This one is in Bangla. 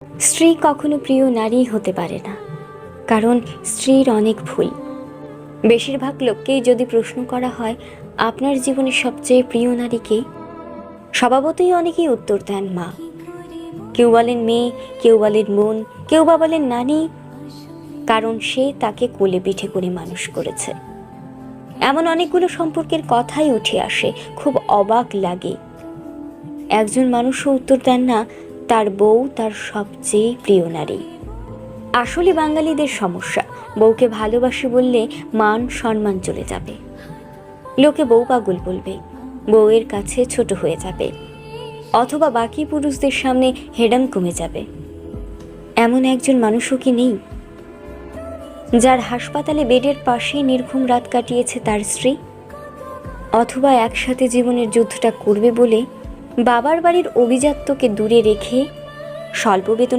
স্ত্রী কখনো প্রিয় নারী হতে পারে না, কারণ স্ত্রীর অনেক ভুল। বেশিরভাগ লোককেই যদি প্রশ্ন করা হয় আপনার জীবনের সবচেয়ে প্রিয় নারী কে, স্বভাবতই অনেকেই উত্তর দেন মা। কেউ বলেন মেয়ে, কেউ বলেন বোন, কেউ বা বলেন নানি, কারণ সে তাকে কোলে পিঠে করে মানুষ করেছে। এমন অনেকগুলো সম্পর্কের কথাই উঠে আসে, খুব অবাক লাগে। একজন মানুষও উত্তর দেন না তার বউ তার সবচেয়ে প্রিয় নারী। আসলে বাঙালিদের সমস্যা, বউকে ভালোবাসি বললে মান সম্মান চলে যাবে, লোকে বউ পাগল বলবে, বউয়ের কাছে ছোট হয়ে যাবে, অথবা বাকি পুরুষদের সামনে হেডাম কমে যাবে। এমন একজন মানুষও কি নেই যার হাসপাতালে বেডের পাশে নির্ঘুম রাত কাটিয়েছে তার স্ত্রী, অথবা একসাথে জীবনের যুদ্ধটা করবে বলে বাবার বাড়ির অভিজাত্যকে দূরে রেখে স্বল্প বেতন